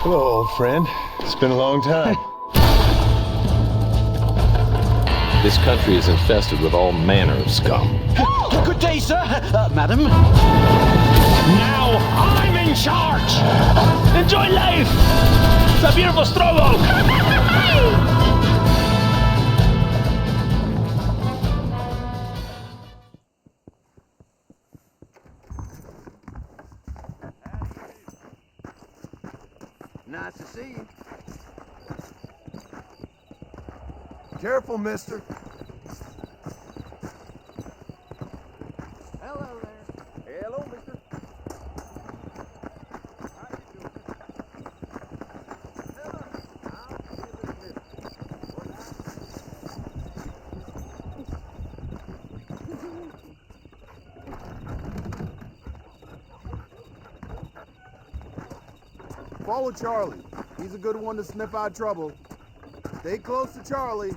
Hello, old friend. It's been a long time. This country is infested with all manner of scum. Good day, sir. Madam. Now I'm in charge! Enjoy life! It's a beautiful struggle! Nice to see you. Careful, mister. Hello there. Hello, mister. How you doing? Hello. Follow Charlie. He's a good one to sniff out trouble. Stay close to Charlie.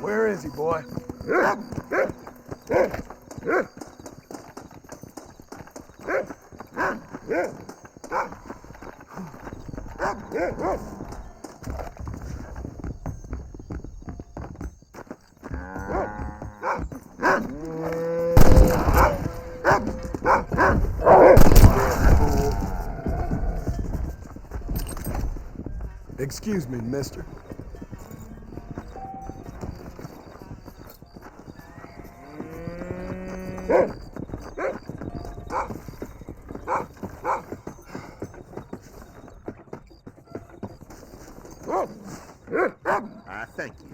Where is he, boy? Excuse me, mister. Thank you.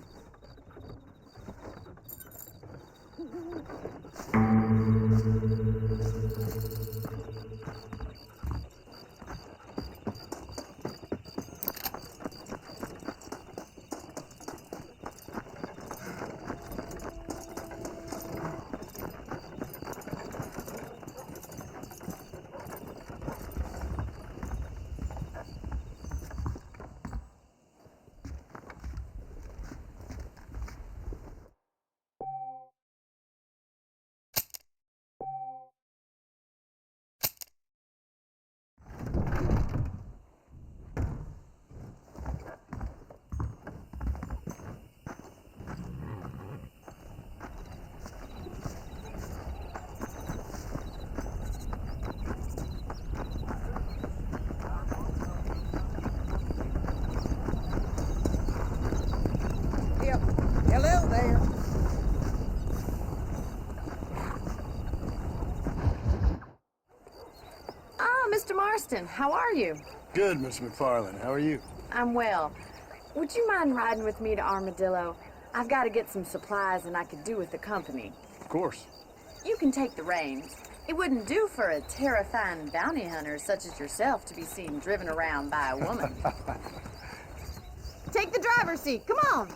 Hello there. Ah, Mr. Marston, how are you? Good, Mr. McFarland. How are you? I'm well. Would you mind riding with me to Armadillo? I've got to get some supplies and I could do with the company. Of course. You can take the reins. It wouldn't do for a terrifying bounty hunter such as yourself to be seen driven around by a woman. Take the driver's seat, come on.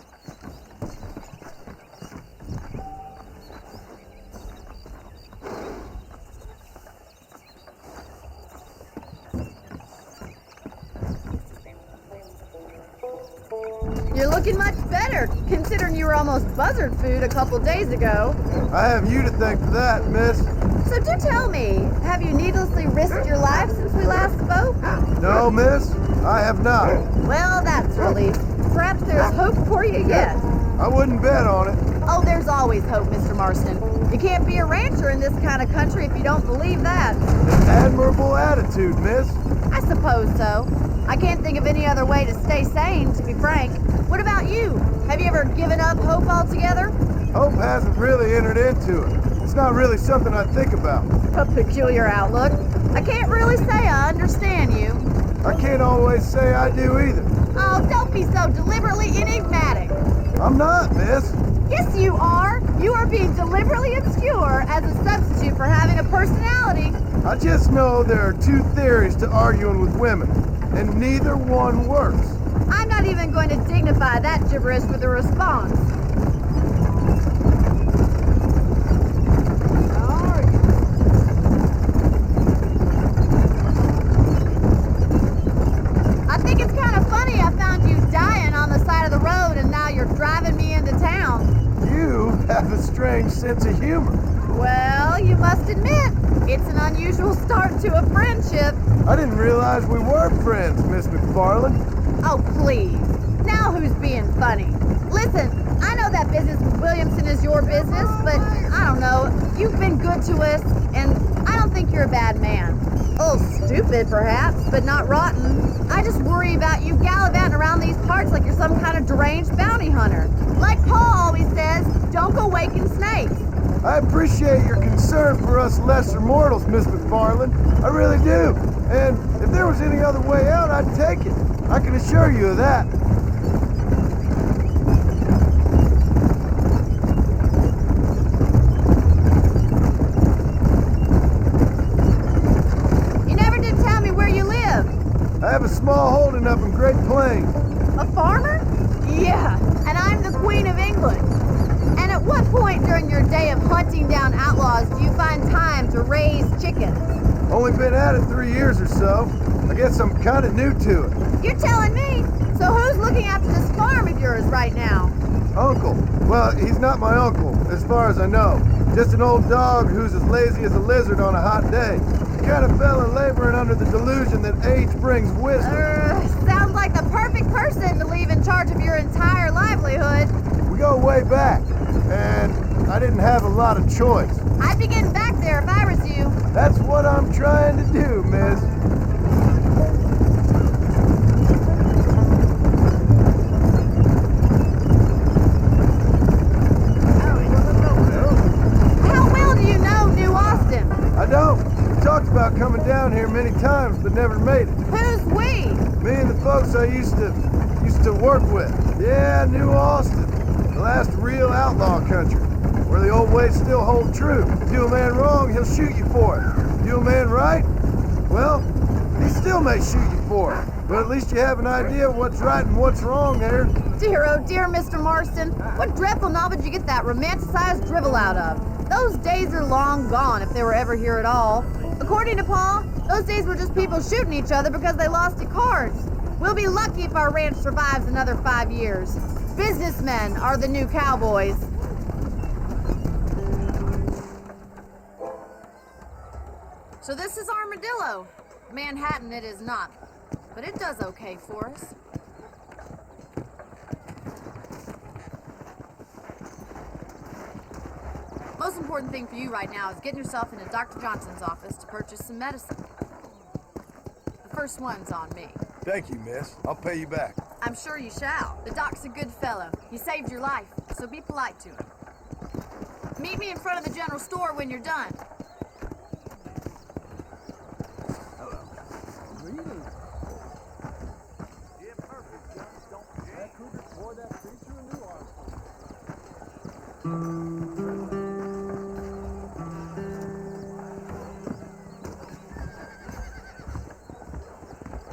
You're looking much better, considering you were almost buzzard food a couple days ago. I have you to thank for that, miss. So do tell me, have you needlessly risked your life since we last spoke? No, miss, I have not. Well, that's relief. Perhaps there's hope for you yet. I wouldn't bet on it. Oh, there's always hope, Mr. Marston. You can't be a rancher in this kind of country if you don't believe that. An admirable attitude, miss. I suppose so. I can't think of any other way to stay sane, to be frank. What about you? Have you ever given up hope altogether? Hope hasn't really entered into it. It's not really something I think about. A peculiar outlook. I can't really say I understand you. I can't always say I do either. Oh, don't be so deliberately enigmatic. I'm not, miss. Yes, you are. You are being deliberately obscure as a substitute for having a personality. I just know there are two theories to arguing with women, and neither one works. I'm not even going to dignify that gibberish with a response. I think it's kind of funny I found you dying on the side of the road and now you're driving me into town. You have a strange sense of humor. Well, you must admit, it's an unusual start to a friendship. I didn't realize we were friends, Miss McFarland. Oh, please. Now who's being funny? Listen, I know that business with Williamson is your business, but I don't know. You've been good to us, and I don't think you're a bad man. A little stupid, perhaps, but not rotten. I just worry about you gallivanting around these parts like you're some kind of deranged bounty hunter. Like Paul always says, don't go waking snakes. I appreciate your concern for us lesser mortals, Miss McFarland. I really do. And if there was any other way out, I'd take it. I can assure you of that. You never did tell me where you live. I have a small holding up in Great Plains. A farmer? Yeah, and I'm the Queen of England. And at what point during your day of hunting down outlaws do you find time to raise chickens? Only been at it 3 years or so. I guess I'm kind of new to it. You're telling me? So who's looking after this farm of yours right now? Uncle. Well, he's not my uncle, as far as I know. Just an old dog who's as lazy as a lizard on a hot day. He kind of fell in laboring under the delusion that age brings wisdom. Sounds like the perfect person to leave in charge of your entire livelihood. We go way back, and I didn't have a lot of choice. I'd be getting back there if I was you. That's what I'm trying to do, miss. How well do you know New Austin? I don't. We talked about coming down here many times, but never made it. Who's we? Me and the folks I used to work with. Yeah, New Austin. The last real outlaw country, where the old ways still hold true. Do a man wrong, he'll shoot you for it. Do a man right, well, he still may shoot you for it. But at least you have an idea of what's right and what's wrong there. Dear, oh dear, Mr. Marston. What dreadful novel did you get that romanticized drivel out of? Those days are long gone, if they were ever here at all. According to Paul, those days were just people shooting each other because they lost at cards. We'll be lucky if our ranch survives another 5 years. Businessmen are the new cowboys. So this is Armadillo. Manhattan it is not, but it does okay for us. Most important thing for you right now is getting yourself into Dr. Johnson's office to purchase some medicine. The first one's on me. Thank you, miss. I'll pay you back. I'm sure you shall. The doc's a good fellow. He saved your life, so be polite to him. Meet me in front of the general store when you're done.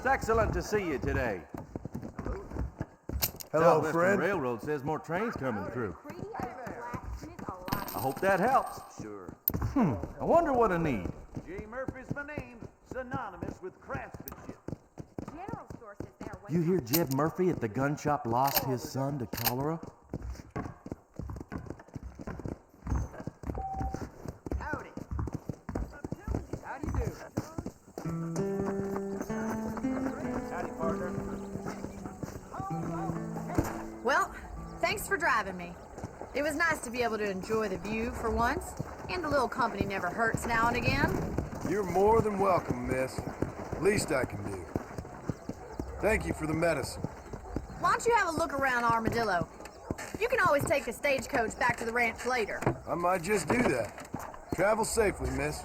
It's excellent to see you today. Hello, Southwestern friend. Railroad says more trains coming through. I hope that helps. Sure. I wonder what I need. J. Murphy's my name, synonymous with craftsmanship. General store says they're You hear Jeb Murphy at the gun shop lost his son to cholera? Howdy. How do you do? Howdy, partner. Well, thanks for driving me. It was nice to be able to enjoy the view for once, and a little company never hurts now and again. You're more than welcome, miss. Least I can do. Thank you for the medicine. Why don't you have a look around Armadillo? You can always take the stagecoach back to the ranch later. I might just do that. Travel safely, miss.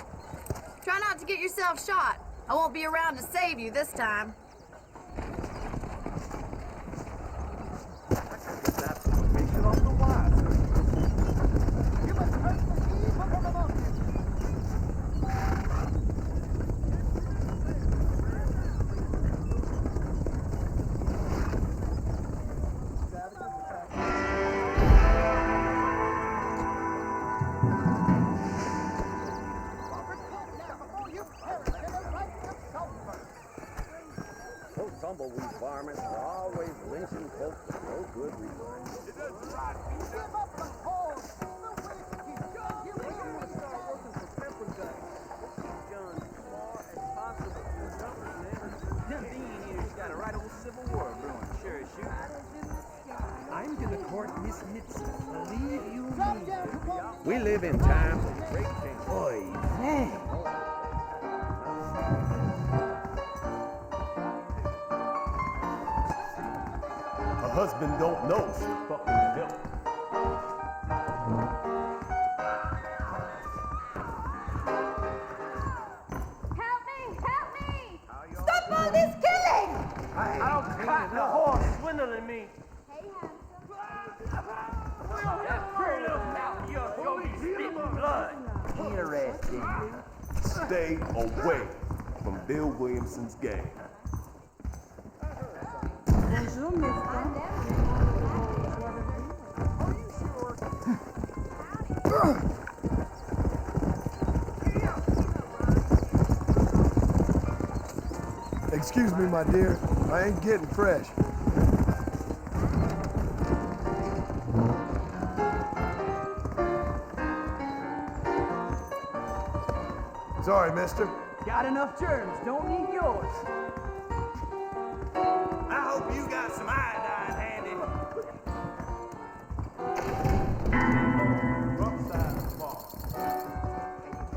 Try not to get yourself shot. I won't be around to save you this time. Tumbleweed farmers are always lynching folks for no good reason. I'm gonna court Miss Mitzi. Believe you me. We live in times of great change. Oy vey. A husband don't know she'll fucking help. Help me! Help me! Stop all this killing! I'll cut the horse swindling me. Hey, handsome. That pretty little mouth of yours gonna be spitting blood. Interesting. Stay away from Bill Williamson's gang. Bonjour, mister. Excuse me, my dear. I ain't getting fresh. Sorry, mister. Got enough germs, don't need yours. I hope you got some iodine handy. Rough side of the ball. This gonna be quick.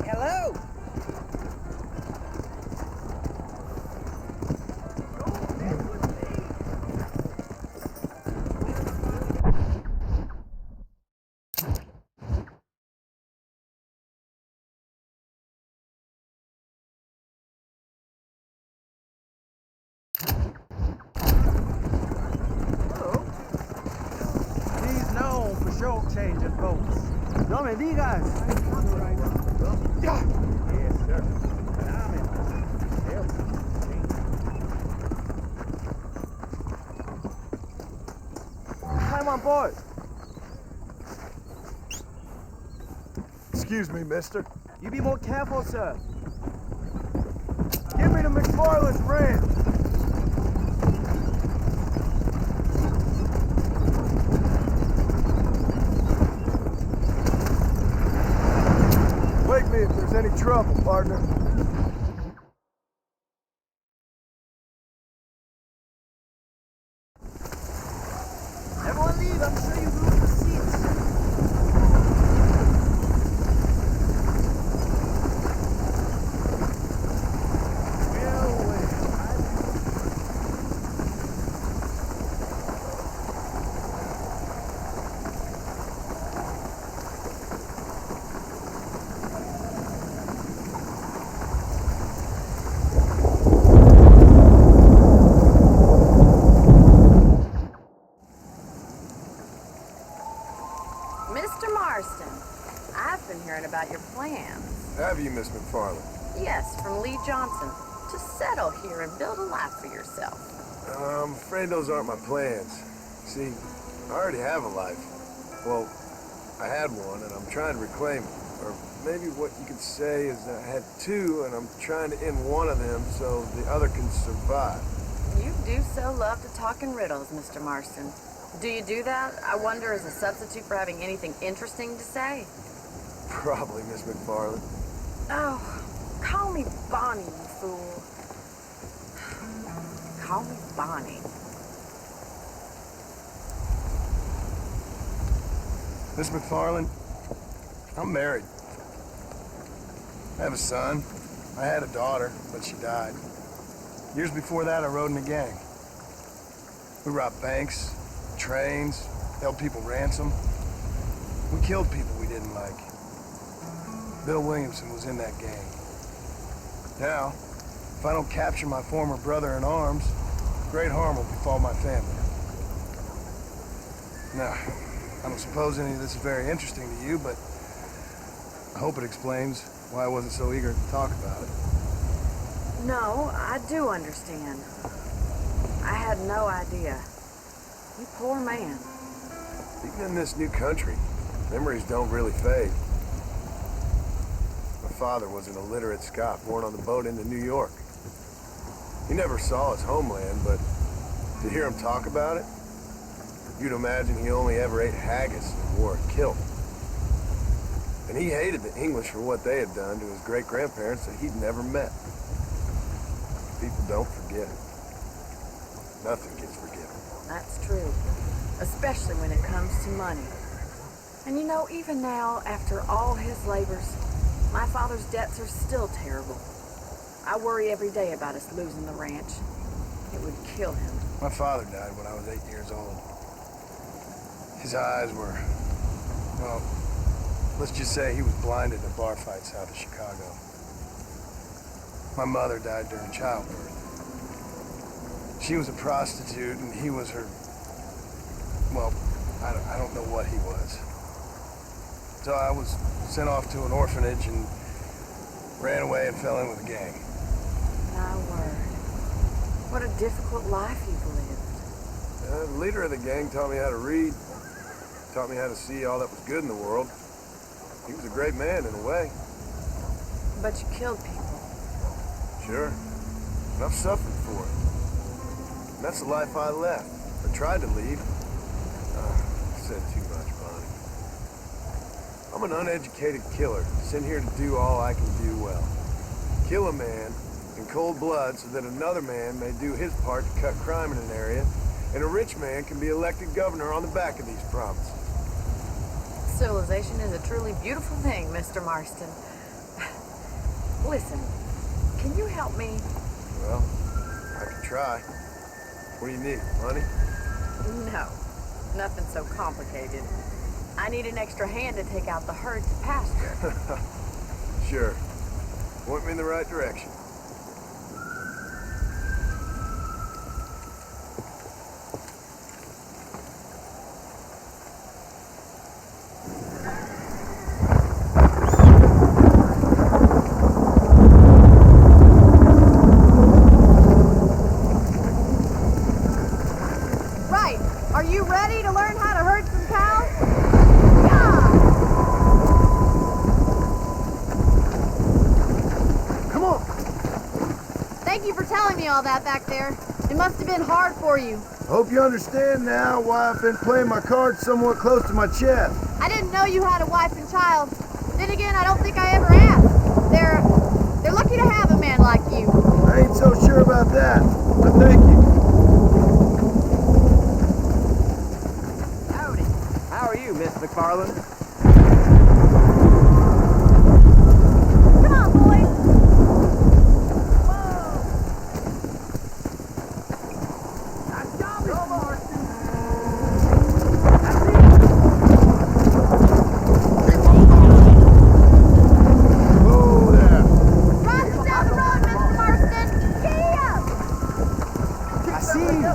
Hello? He's known for short-changing folks. No me digas. Yes, sir. And I'm in help. Climb on board. Excuse me, mister. You be more careful, sir. Give me the McFarland's ranch. Wake me if there's any trouble, partner. Everyone leave, I'm sure you lose the seats. Mr. Marston, I've been hearing about your plans. Have you, Miss McFarland? Yes, from Lee Johnson. To settle here and build a life for yourself. I'm afraid those aren't my plans. See, I already have a life. Well, I had one, and I'm trying to reclaim it. Or maybe what you could say is that I had two, and I'm trying to end one of them so the other can survive. You do so love to talk in riddles, Mr. Marston. Do you do that, I wonder, as a substitute for having anything interesting to say? Probably, Miss McFarland. Oh, call me Bonnie, you fool. Call me Bonnie. Miss McFarland, I'm married. I have a son. I had a daughter, but she died. Years before that, I rode in a gang. We robbed banks, trains, held people ransom. We killed people we didn't like. Bill Williamson was in that gang. Now, if I don't capture my former brother in arms, great harm will befall my family. Now, I don't suppose any of this is very interesting to you, but I hope it explains why I wasn't so eager to talk about it. No, I do understand. I had no idea. You poor man. Even in this new country, memories don't really fade. My father was an illiterate Scot born on the boat into New York. He never saw his homeland, but to hear him talk about it, you'd imagine he only ever ate haggis and wore a kilt. And he hated the English for what they had done to his great-grandparents that he'd never met. People don't forget. Nothing gets forgiven. That's true. Especially when it comes to money. And you know, even now, after all his labors, my father's debts are still terrible. I worry every day about us losing the ranch. It would kill him. My father died when I was 8 years old. His eyes were, well, let's just say he was blinded in a bar fight south of Chicago. My mother died during childbirth. She was a prostitute and he was her, well, I don't know what he was. So I was sent off to an orphanage and ran away and fell in with a gang. My word. What a difficult life you've lived. The leader of the gang taught me how to read, taught me how to see all that was good in the world. He was a great man in a way. But you killed people. Sure. And I've suffered for it. And that's the life I left. I tried to leave. I said too much, Bonnie. I'm an uneducated killer, sent here to do all I can do well. Kill a man in cold blood so that another man may do his part to cut crime in an area, and a rich man can be elected governor on the back of these promises. Civilization is a truly beautiful thing, Mr. Marston. Listen, can you help me? Well, I can try. What do you need, money? No, nothing so complicated. I need an extra hand to take out the herd to pasture. Sure. Point me in the right direction. Right. Are you ready to learn how to herd some cows? Come on! Thank you for telling me all that back there. It must have been hard for you. I hope you understand now why I've been playing my cards somewhat close to my chest. I didn't know you had a wife and child. Then again, I don't think I ever asked. They're lucky to have a man like you. I ain't so sure about that, but thank you. Howdy. How are you, Miss McFarland? Come on, boys. Oh, there. Cross us down the road, Mr. Marston. Giddy up. I see you.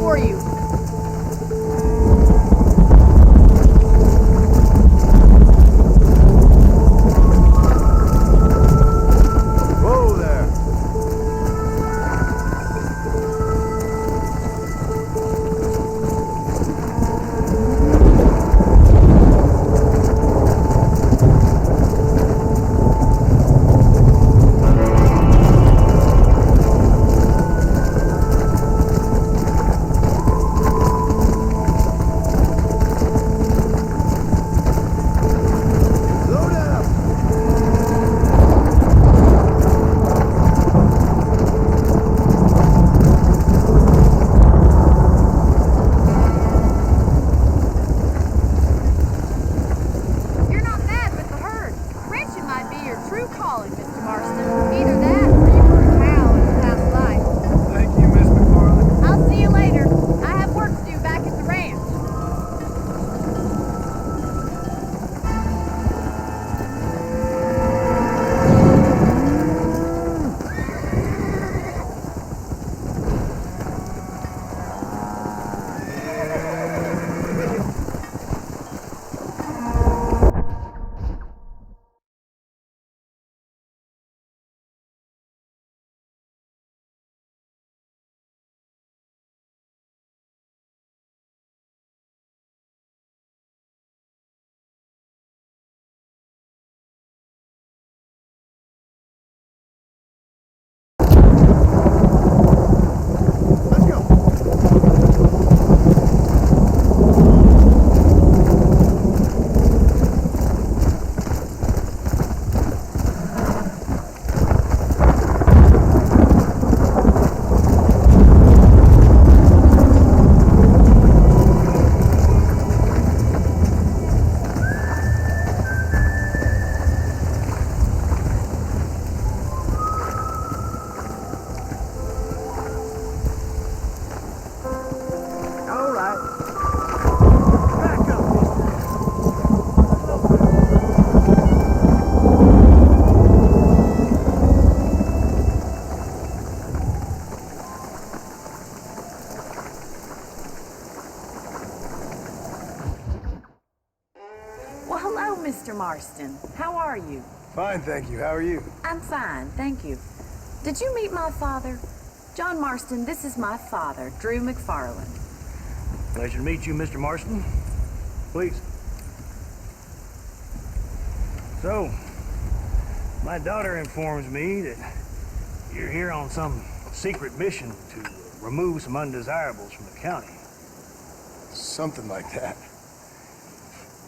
for you. Whoa there. Slow down. You're not mad with the herd. Ranching might be your true calling, Mr. Marston. Either that or you were a cow in a past life. Thank you, Miss McFarland. I'll see you later. I have work to do back at the ranch. Let's go. All right. Back up, mister. Well, hello, Mr. Marston. How are you? Fine, thank you. How are you? I'm fine, thank you. Did you meet my father? John Marston, this is my father, Drew McFarland. Pleasure to meet you, Mr. Marston. Please. So, my daughter informs me that you're here on some secret mission to remove some undesirables from the county. Something like that.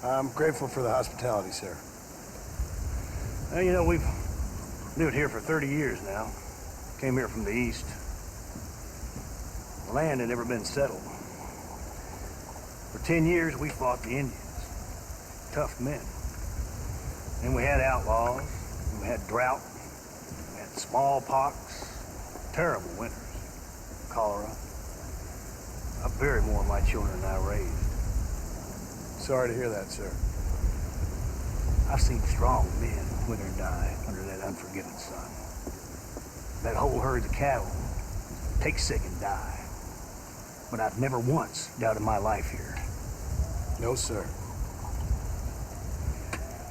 I'm grateful for the hospitality, sir. Well, you know, we've lived here for 30 years now. Came here from the east. The land had never been settled. For 10 years, we fought the Indians. Tough men. Then we had outlaws, and we had drought, we had smallpox, terrible winters, cholera. I buried more of my children than I raised. Sorry to hear that, sir. I've seen strong men wither and die under that unforgiving sun. That whole herd of cattle take sick and die. But I've never once doubted my life here. No, sir.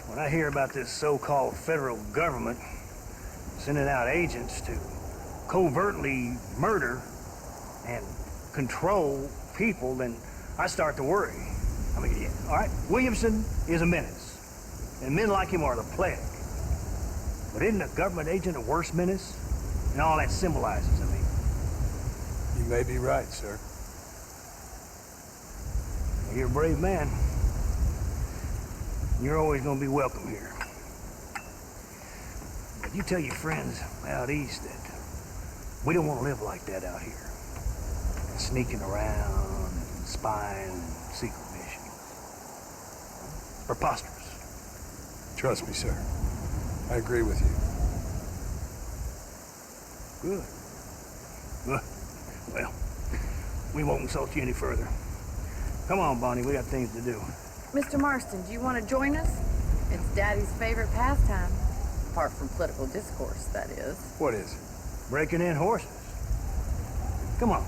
When I hear about this so-called federal government sending out agents to covertly murder and control people, then I start to worry. I mean, yeah, all right, Williamson is a menace, and men like him are the plague. But isn't a government agent a worse menace? And all that symbolizes, I mean. You may be right, sir. You're a brave man. You're always going to be welcome here. But you tell your friends out east that we don't want to live like that out here. Sneaking around, and spying, and secret missions. Preposterous. Trust me, sir. I agree with you. Good. Good. Well, we won't insult you any further. Come on, Bonnie, we got things to do. Mr. Marston, do you want to join us? It's Daddy's favorite pastime. Apart from political discourse, that is. What is it? Breaking in horses. Come on.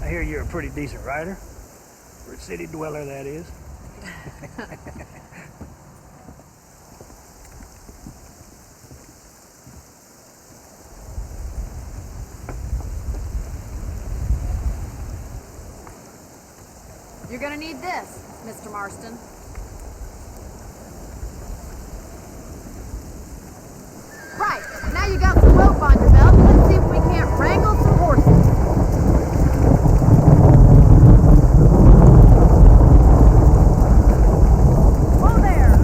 I hear you're a pretty decent rider. For a city dweller, that is. You're gonna need this, Mr. Marston. Right, now you got some rope on your belt. Let's see if we can't wrangle some horses. Whoa there!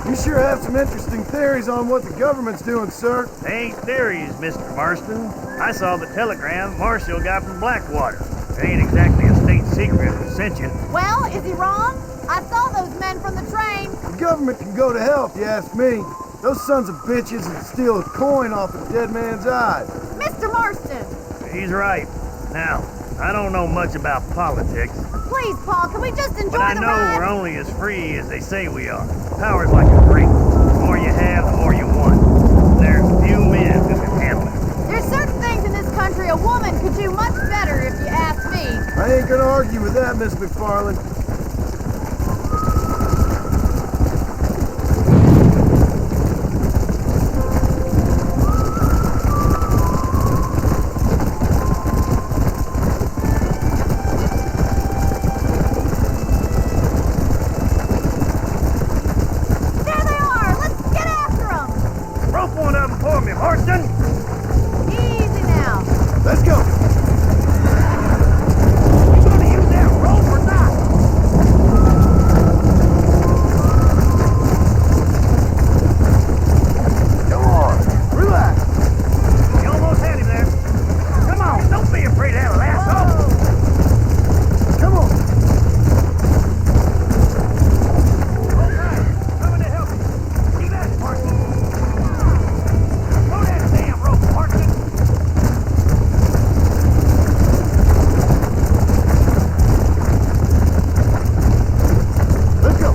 You sure have some interesting theories on what the government's doing, sir. They ain't theories, Mr. Marston. I saw the telegram Marshall got from Blackwater. It ain't exactly a state secret that sent you. Well, is he wrong? I saw those men from the train. The government can go to hell if you ask me. Those sons of bitches would steal a coin off a dead man's eyes. Mr. Marston! He's right. Now, I don't know much about politics, Please, Paul, can we just enjoy but I the know ride? we're only as free as they say we are. Power's like a drink. The more you have, the more you want. There's few men who can handle it. There's certain things in this country a woman could do much better if you ask me. I ain't gonna argue with that, Miss McFarland. There they are! Let's get after them! Rope one of them for me, Marston! Easy now. Let's go. You gonna use that rope or not? Come on. Relax. You almost had him there. Come on, don't be afraid to have a lasso. Come on. All right, coming to help you. See that, Marston? Throw that damn rope, Marston. Let's go.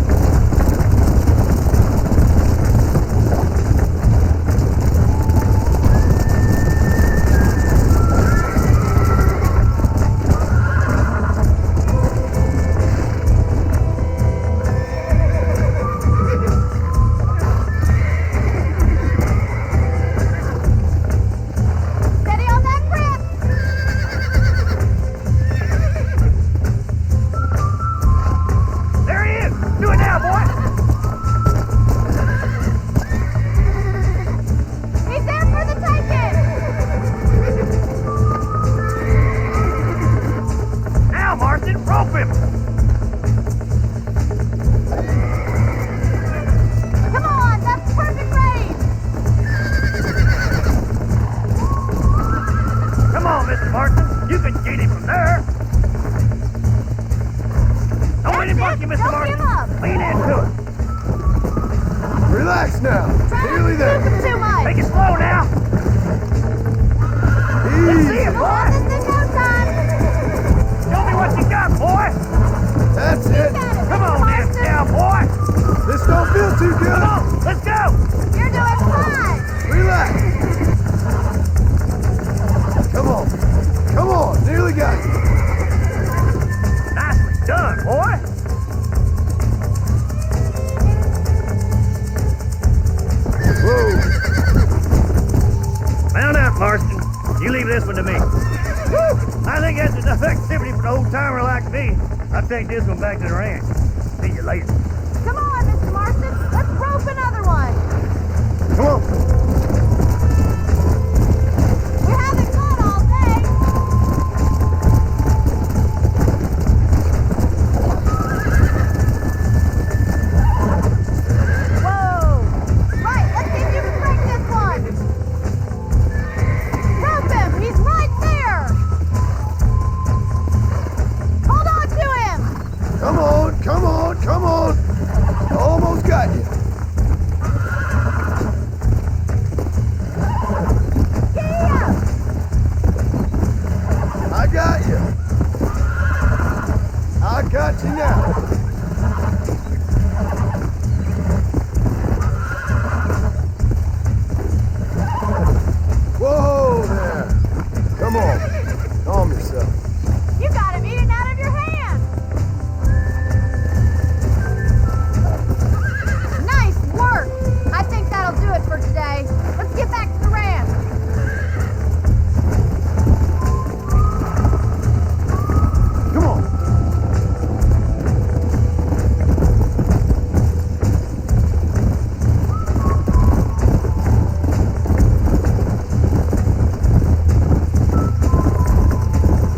Steady on that grip. There he is. Do it now, boy. He's there for the taking. Now, Marston, rope him. Come on, that's perfect range. Come on, Mr. Marston. You can get him from there. Don't let him That's buck you, it. Mr. Don't give Marston. up. Lean into it. Relax now. Nearly Travis, there. use him too much. Make it slow now. Let's see Easy. it, You'll have boy. this in no time. Show me what you got, boy. That's it. Got it, Come Mr. on, then, Marston. cowboy. This don't feel too Come good. on, let's go. You're doing fine. Relax. Come on. Come on. Nearly got you. Nicely done, boy. Whoa. Mount up, Marston. You leave this one to me. I think that's enough activity for an old-timer like me. I'll take this one back to the ranch. See you later. Come on, Mr. Marston. Let's rope another one. Come on. We haven't gone all day. Whoa. Right, let's see if you can break this one. Rope him. He's right there. Hold on to him. Come on. Come on. Come on. Almost got you. Got you now. Whoa there. Come on. Calm yourself. You got him eating out of your hand. Nice work. I think that'll do it for today. Let's get back to the ranch. Come on.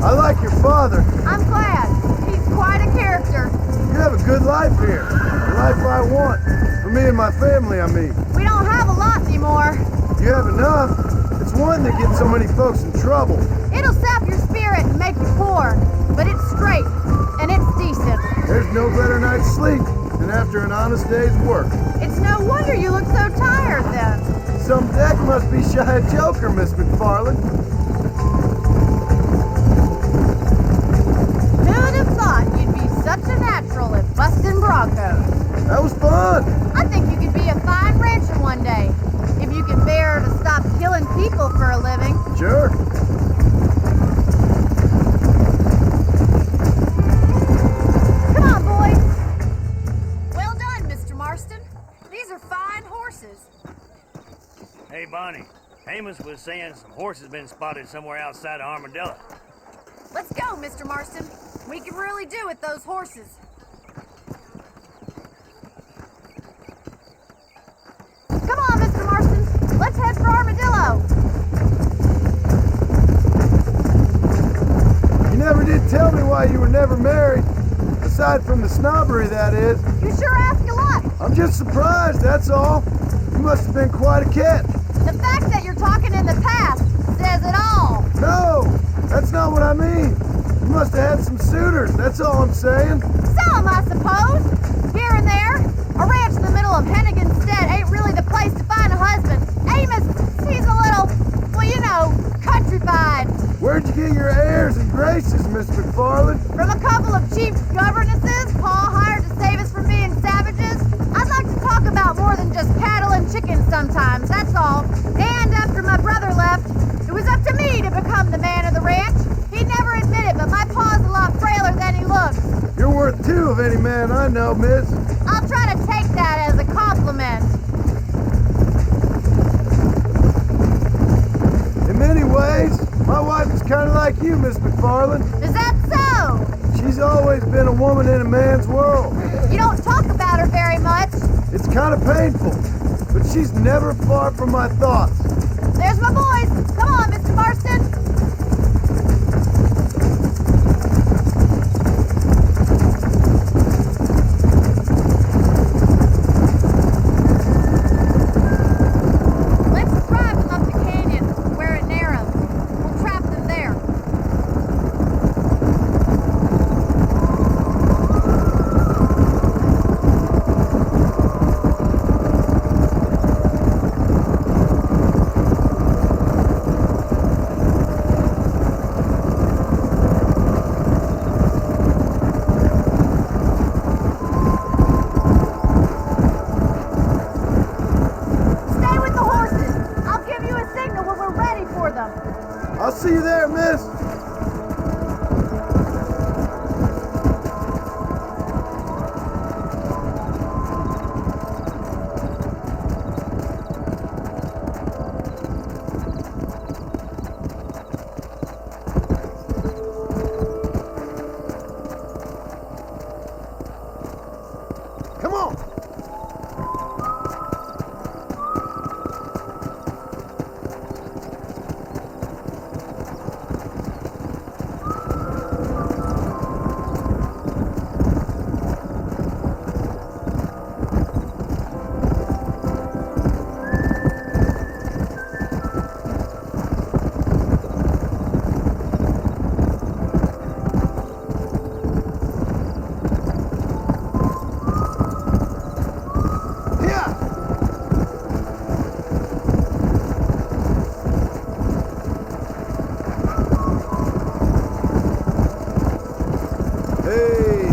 I like your father. I'm glad. He's quite a character. You have a good life here. The life I want. For me and my family, I mean. We don't have a lot anymore. You have enough. It's one that gets so many folks in trouble. It'll sap your spirit and make you poor, but it's straight and it's decent. There's no better night's sleep than after an honest day's work. It's no wonder you look so tired then. Some deck must be shy a joker, Miss McFarland. Who'd have thought you'd be such a natural at busting broncos? That was fun. I think you could be a fine rancher one day, if you can bear to stop killing people for a living. Sure. Come on, boys. Well done, Mr. Marston. These are fine horses. Hey, Bonnie. Amos was saying some horses been spotted somewhere outside of Armadillo. Let's go, Mr. Marston. We can really do with those horses. Come on, Mr. Marston. Let's head for Armadillo. You never did tell me why you were never married. Aside from the snobbery, that is. You sure ask a lot. I'm just surprised, that's all. You must have been quite a catch. The fact that you're talking in the past says it all. No, that's not what I mean. You must have had some suitors, that's all I'm saying. Some, I suppose. Here and there. A ranch in the middle of Hennigan's Stead ain't really the place to find a husband. Amos, he's a little, well, you know, countrified. Where'd you get your airs and graces, Miss McFarland? From a couple of cheap governesses Paul hired to save us from being savages. I'd like to talk about more than just cattle and chickens sometimes, that's all. And after my brother left, it was up to me to become the man of the ranch. He'd never admit it, but my pa's a lot frailer than he looks. You're worth two of any man I know, miss. I'll try to take that as a compliment. In many ways, my wife is kind of like you, Miss McFarland. Is that so? She's always been a woman in a man's world. You don't talk about her very much. It's kind of painful, but she's never far from my thoughts. There's my boys. Come on, Mr. Marston. Let's drive them up the canyon where it narrows. We'll trap them there. Stay with the horses. I'll give you a signal when we're ready for them. I'll see you there, miss. Come on. Hey,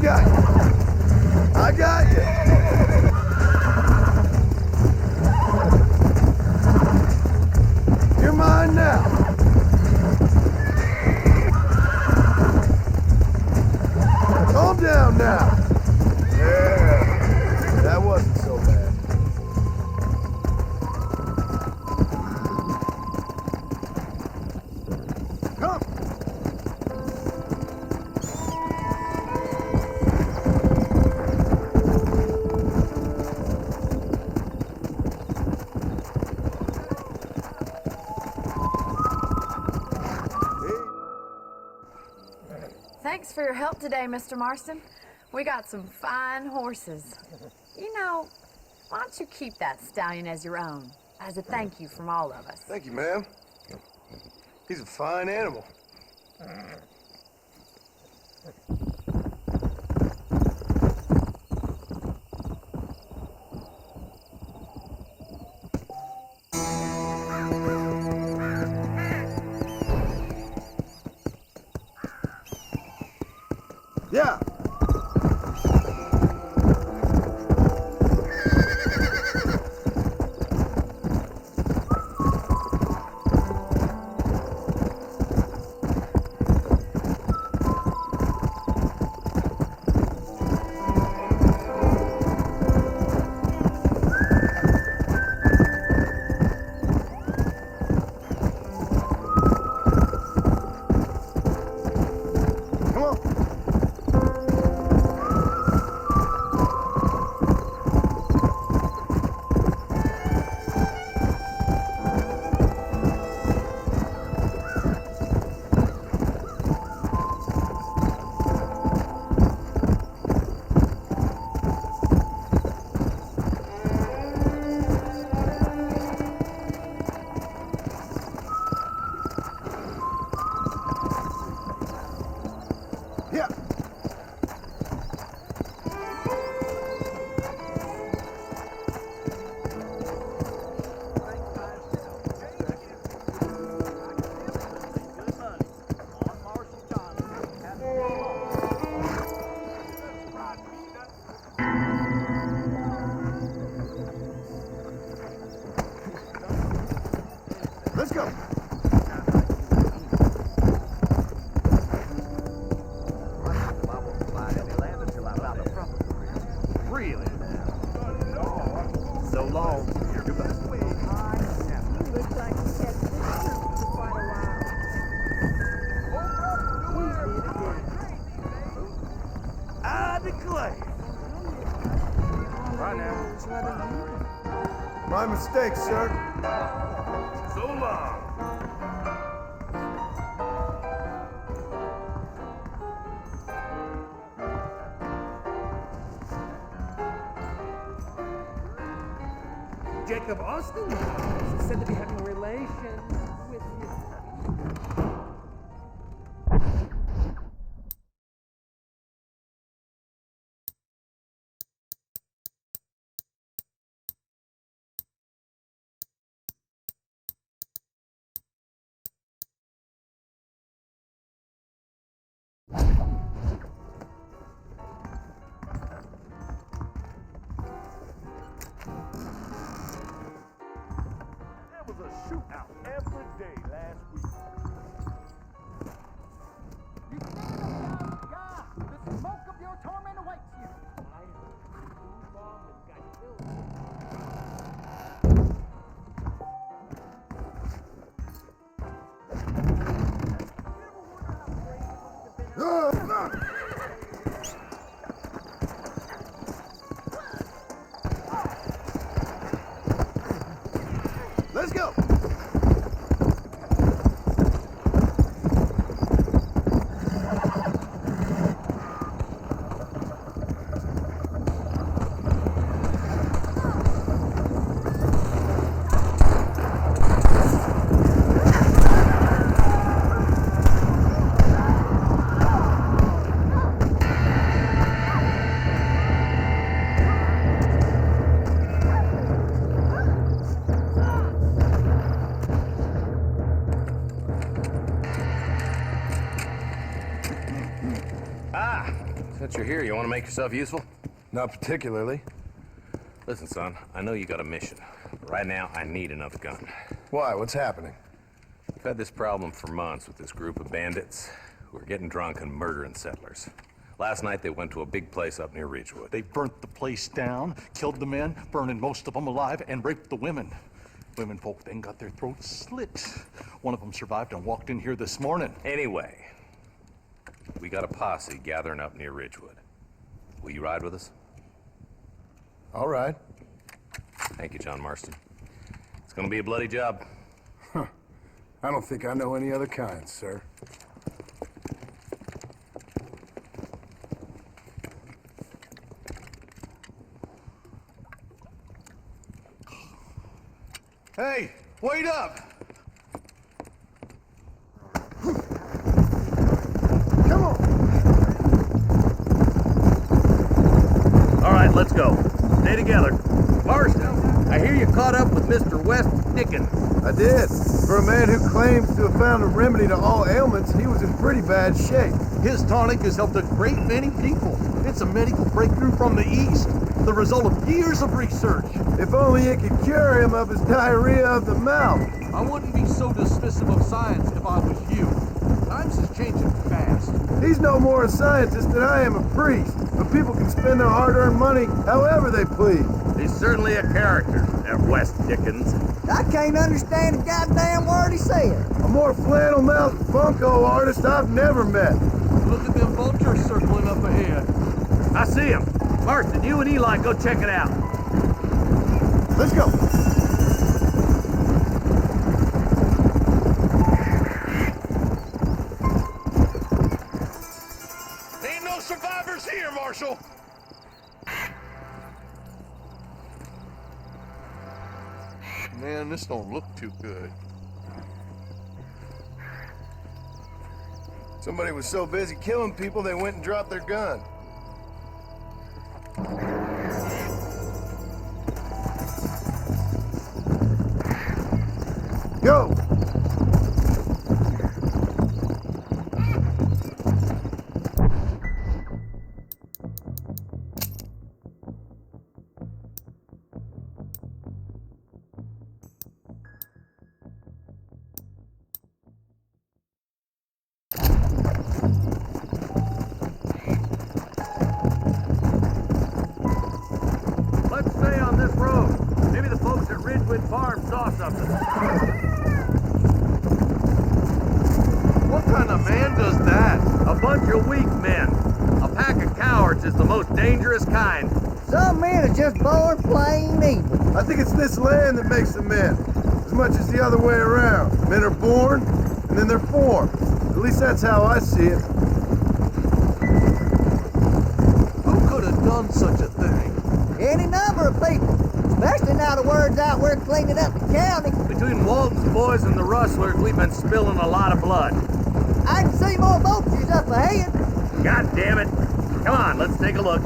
got you. I got you. You're mine now. Calm down now. Yeah, that wasn't so bad. Come. Thanks for your help today, Mr. Marston. We got some fine horses. You know, why don't you keep that stallion as your own, as a thank you from all of us? Thank you, ma'am. He's a fine animal. Yeah. Let's go. Really? So long. Goodbye. I declare. Right now. My mistake, sir. So long. Jacob Austin is said to be having a relation with you. There was a shootout every day last week. You stand up, God! The smoke of your torment awaits you! I am too long and got killed. Let's go. Since you're here, you want to make yourself useful? Not particularly. Listen, son, I know you got a mission. But right now, I need another gun. Why? What's happening? We've had this problem for months with this group of bandits who are getting drunk and murdering settlers. Last night, they went to a big place up near Ridgewood. They burnt the place down, killed the men, burning most of them alive, and raped the women. Women folk then got their throats slit. One of them survived and walked in here this morning. Anyway, we got a posse gathering up near Ridgewood. Will you ride with us? All right. Thank you, John Marston. It's gonna be a bloody job. Huh. I don't think I know any other kind, sir. Hey, wait up! Come on! All right, let's go. Stay together. Marston, I hear you caught up with Mr. West Dickens. I did. For a man who claims to have found a remedy to all ailments, he was in pretty bad shape. His tonic has helped a great many people. It's a medical breakthrough from the East, the result of years of research. If only it could cure him of his diarrhea of the mouth. I wouldn't be so dismissive of science if I was you. Times is changing fast. He's no more a scientist than I am a priest, but people can spend their hard-earned money however they please. He's certainly a character, that West Dickens. I can't understand a goddamn word he said. A more flannel-mouthed funko artist I've never met. Look at them vultures circling up ahead. I see him. Marston, you and Eli go check it out. Let's go. Ain't no survivors here, Marshal. Man, this don't look too good. Somebody was so busy killing people, they went and dropped their gun. Go! Let's stay on this road. Maybe the folks at Ridgewood Farm saw something. What kind of man does that? A bunch of weak men. A pack of cowards is the most dangerous kind. Some men are just born plain evil. I think it's this land that makes them men, as much as the other way around. Men are born, and then they're formed. At least that's how I see it. Who could have done such a thing? Any number of people, especially now the word's out we're cleaning up the county. Between Walton's boys and the rustlers, we've been spilling a lot of blood. I can see more vultures up ahead. God damn it. Come on, let's take a look.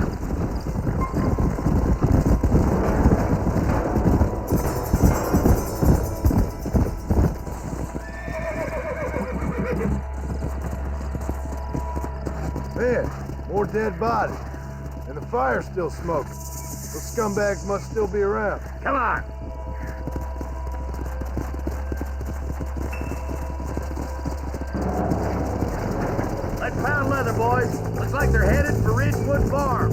Man, more dead bodies. And the fire's still smoking. Those scumbags must still be around. Come on. Let's pound leather, boys. Looks like they're headed for Ridgewood Farm.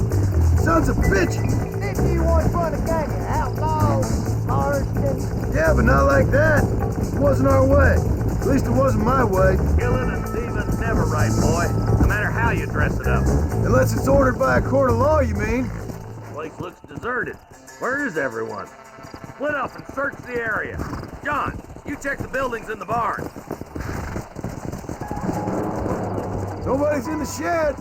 Sons of bitches! Didn't you once run a gang of outlaws, Marston? Yeah, but not like that. It wasn't our way. At least it wasn't my way. Killing and thieving's never right, boy. No matter how you dress it up. Unless it's ordered by a court of law, you mean? Place looks deserted. Where is everyone? Split up and search the area. John, you check the buildings in the barn. Nobody's in the shed.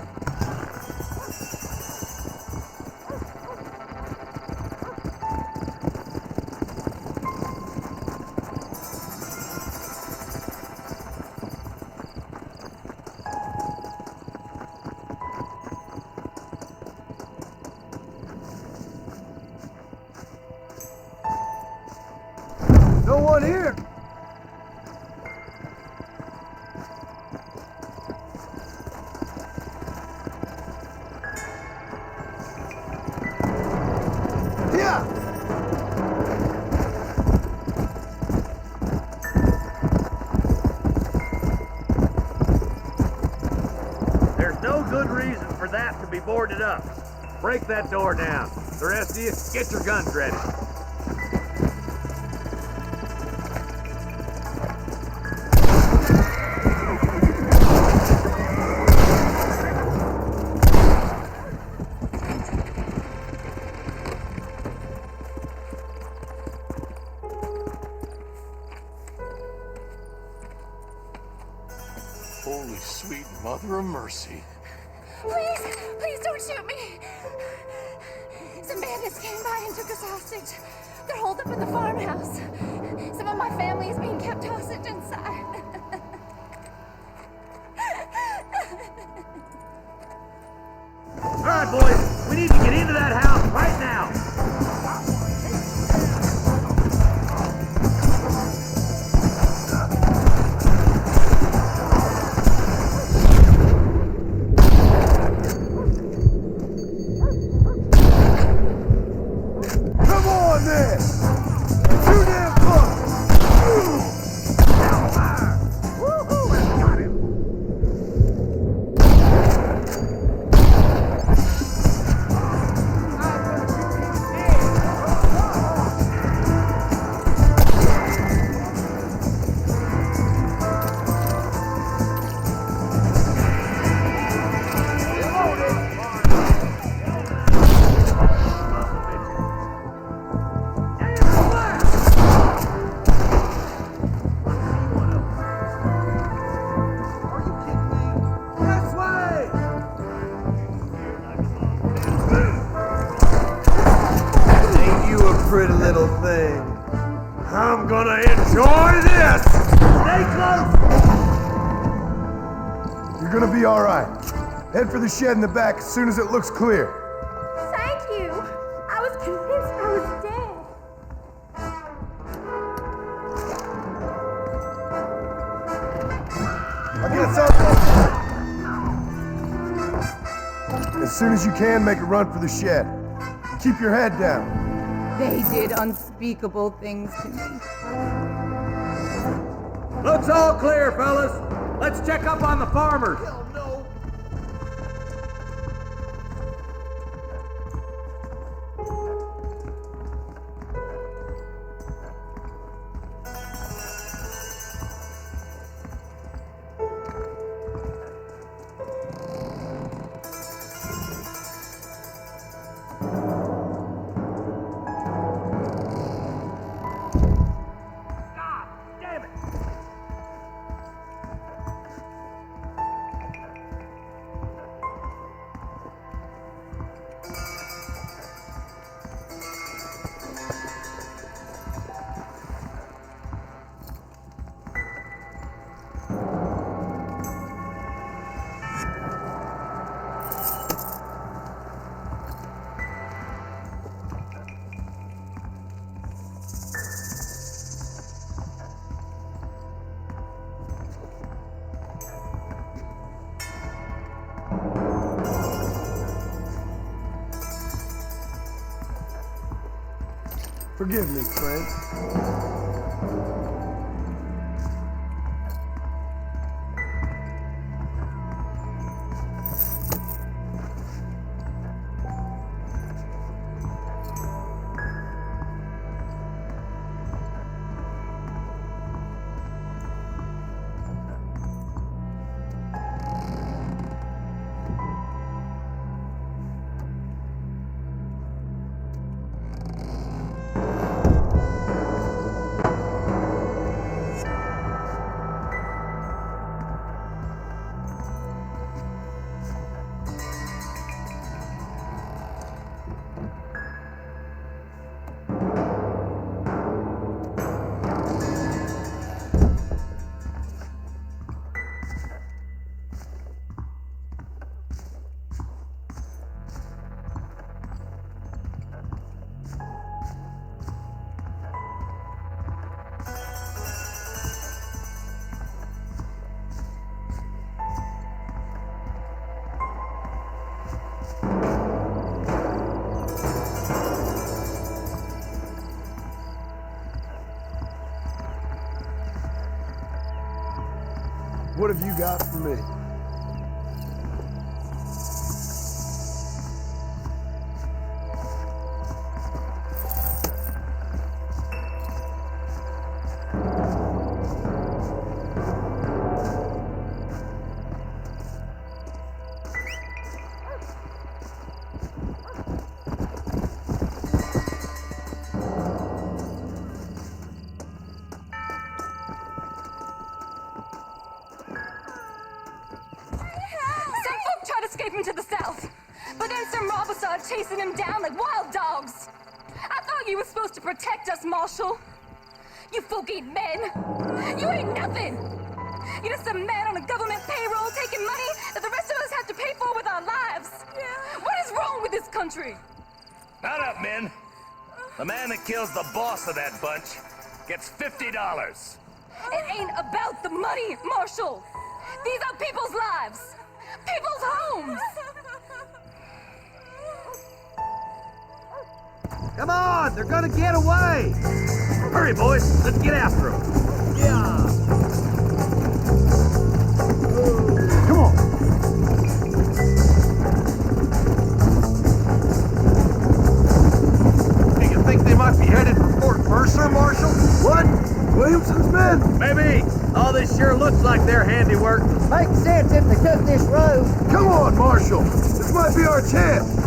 No one here. has to be boarded up. Break that door down. The rest of you, get your guns ready. Holy sweet mother of mercy. Please don't shoot me. Some bandits came by and took us hostage. They're holed up in the farmhouse. Some of my family is being kept hostage inside. All right, boys, we need to get into that house right now. Pretty little thing. I'm gonna enjoy this! Stay close! You're gonna be alright. Head for the shed in the back as soon as it looks clear. Thank you. I was convinced I was dead. I'll get something. As soon as you can, make a run for the shed. And keep your head down. They did unspeakable things to me. Looks all clear, fellas. Let's check up on the farmers. Hell no. Forgive me, friend. What have you got for me? people started chasing him down like wild dogs. I thought you were supposed to protect us, Marshal. You folk-eating men. You ain't nothing. You're just a man on a government payroll taking money that the rest of us have to pay for with our lives. What is wrong with this country? Not up, men. The man that kills the boss of that bunch gets $50. It ain't about the money, Marshal. These are people's lives. People's homes. Come on, they're gonna get away! Hurry, boys, let's get after them. Yeah! Come on! Do you think they might be headed for Fort Mercer, Marshal? What? Williamson's men? Maybe. All this sure looks like their handiwork. Makes sense if they took this road. Come on, Marshal! This might be our chance!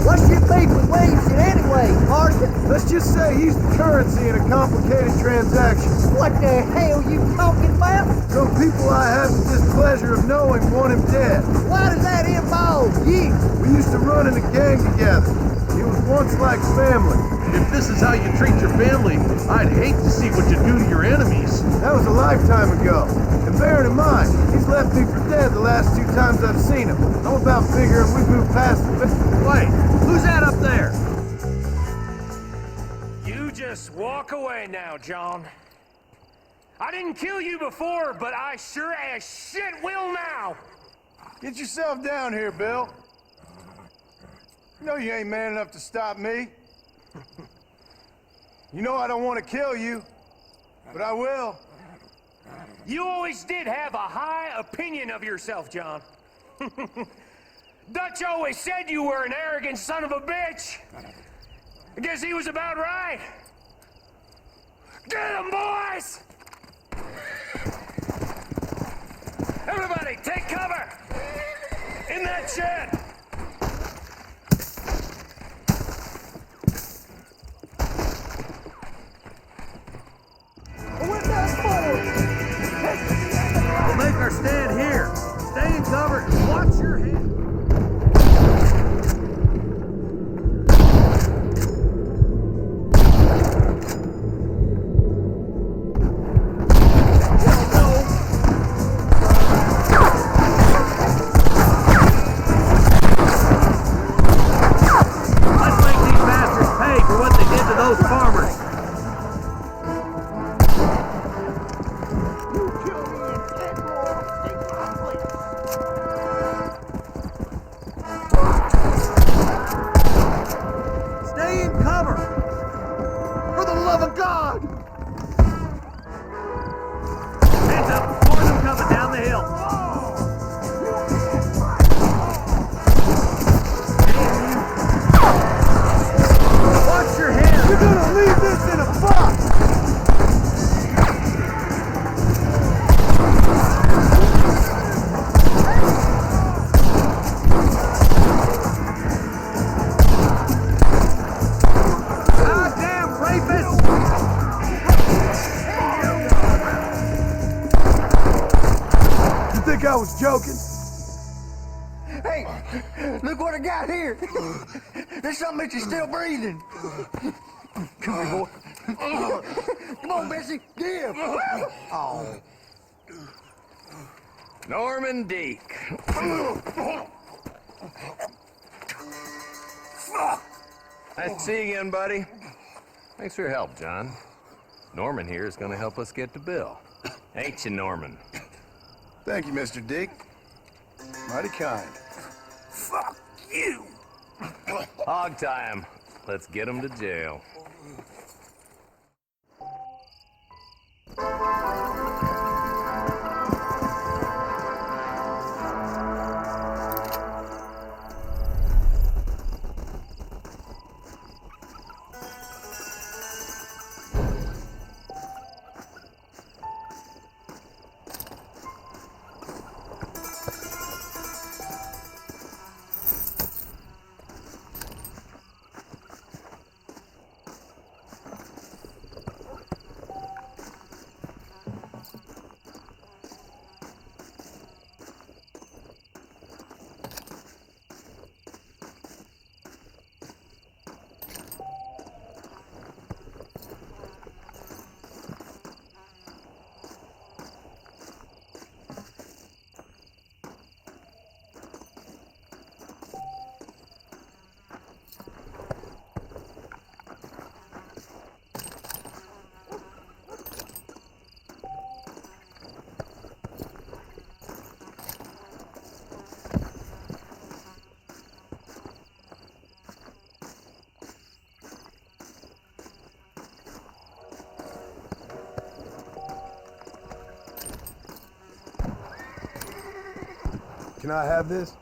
What's your beef with Williamson anyway, Marston? Let's just say he's the currency in a complicated transaction. What the hell you talking about? Some people I have the displeasure of knowing want him dead. Why does that involve you? We used to run in a gang together. He was once like family. If this is how you treat your family, I'd hate to see what you do to your enemies. That was a lifetime ago. And bearing in mind, he's left me for dead the last 2 times I've seen him. I'm about figuring we moved past the... Wait, who's that up there? You just walk away now, John. I didn't kill you before, but I sure as shit will now. Get yourself down here, Bill. You know you ain't man enough to stop me. You know I don't want to kill you, but I will. You always did have a high opinion of yourself, John. Dutch always said you were an arrogant son of a bitch. I guess he was about right. Get him, boys! Everybody, take cover! In that shed! We'll make our stand here. Stay in cover and watch your head. Let's make these bastards pay for what they did to those farmers. Stay in cover! For the love of God! Hands up, more of them coming down the hill. Watch your hands! You're gonna leave this in a box! Goddamn rapists! You think I was joking? Hey, look what I got here. There's something that you're still breathing. Come here, boy. Come on, Bessie, give. Oh. Norman Deek. Nice to see you again, buddy. Thanks for your help, John. Norman here is going to help us get to Bill. Ain't you, Norman? Thank you, Mr. Dick. Mighty kind. Fuck you! Hog time. Let's get him to jail. Can I have this?